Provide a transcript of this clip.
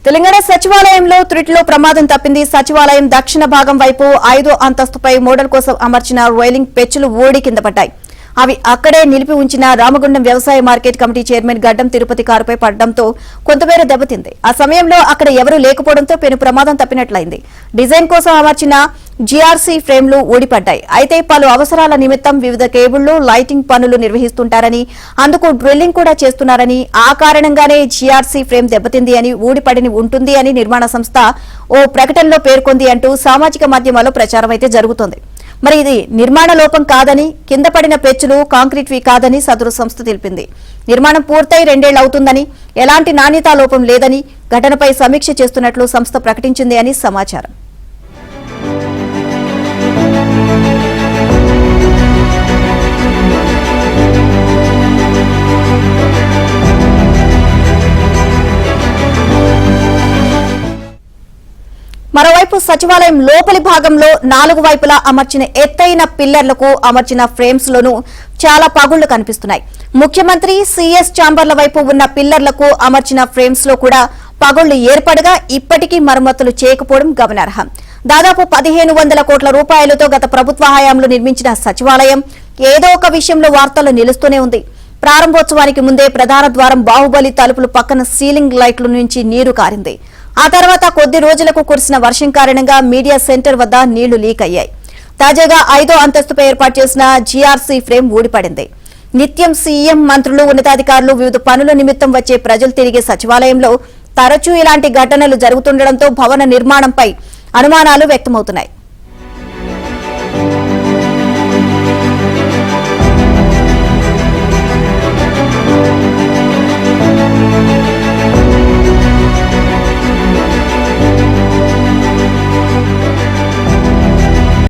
తెలంగాణ సచివాలయంలో త్రుటిలో ప్రమాదం తప్పింది. సచివాలయం దక్షిణ భాగం వైపు 5వ అంతస్తుపై మోడల్ కోసం అమర్చిన రైలింగ్ పెచ్చులు ఊడి కింద పడ్డాయి. అవి అక్కడే నిలిపి ఉంచిన రామగుండం వ్యవసాయ మార్కెట్ కమిటీ చైర్మన్ గడ్డం తిరుపతి కారుపై పడడంతో కొంతమేర దెబ్బతింది. ఆ సమయంలో అక్కడ ఎవరూ లేకపోవడంతో పెను ప్రమాదం తప్పినట్లయింది. డిజైన్ కోసం అమర్చిన జీఆర్సీ ఫ్రేమ్లు ఊడిపడ్డాయి. అయితే పలు అవసరాల నిమిత్తం వివిధ కేబుళ్లు, లైటింగ్ పనులు నిర్వహిస్తుంటారని, అందుకు డ్రిల్లింగ్ కూడా చేస్తున్నారని, ఆ కారణంగానే జీఆర్సీ ఫ్రేమ్ దెబ్బతింది అని, ఊడిపడిని ఉంటుంది అని నిర్మాణ సంస్థ ఓ ప్రకటనలో పేర్కొంది అంటూ సామాజిక మాధ్యమాల్లో ప్రచారం అయితే జరుగుతోంది. మరి ఇది నిర్మాణ లోపం కాదని, కింద పడిన పెచ్చులు కాంక్రీట్వి కాదని సదరు సంస్థ తెలిపింది. నిర్మాణం పూర్తయి 2 ఏళ్లు అవుతుందని, ఎలాంటి నాణ్యతా లోపం లేదని ఘటనపై సమీక్ష చేస్తున్నట్లు సంస్థ ప్రకటించింది అని సమాచారం. మరోవైపు సచివాలయం లోపలి భాగంలో 4 వైపులా అమర్చిన ఎత్తైన పిల్లర్లకు అమర్చిన ఫ్రేమ్స్ లోనూ చాలా పగుళ్లు కనిపిస్తున్నాయి. ముఖ్యమంత్రి సీఎస్ ఛాంబర్ల వైపు ఉన్న పిల్లర్లకు అమర్చిన ఫ్రేమ్స్ లో కూడా పగుళ్లు ఏర్పడగా ఇప్పటికీ మరమ్మతులు చేయకపోవడం గమనార్హం. దాదాపు 1500 కోట్ల రూపాయలతో గత ప్రభుత్వ హయాంలో నిర్మించిన సచివాలయం ఏదో ఒక విషయంలో వార్తల్లో నిలుస్తూనే ఉంది. ప్రారంభోత్సవానికి ముందే ప్రధాన ద్వారం బాహుబలి తలుపులు పక్కన సీలింగ్ లైట్ల నుంచి నీరు కారింది. ఆ తర్వాత కొద్ది రోజులకు కురిసిన వర్షం కారణంగా మీడియా సెంటర్ వద్ద నీళ్లు లీక్ అయ్యాయి. తాజాగా 5వ అంతస్తుపై ఏర్పాటు చేసిన జీఆర్సీ ఫ్రేమ్ ఊడిపడింది. నిత్యం సీఎం, మంత్రులు, ఉన్నతాధికారులు వివిధ పనుల నిమిత్తం వచ్చే ప్రజలు తిరిగే సచివాలయంలో తరచూ ఇలాంటి ఘటనలు జరుగుతుండటంతో భవన నిర్మాణంపై అనుమానాలు వ్యక్తమవుతున్నాయి.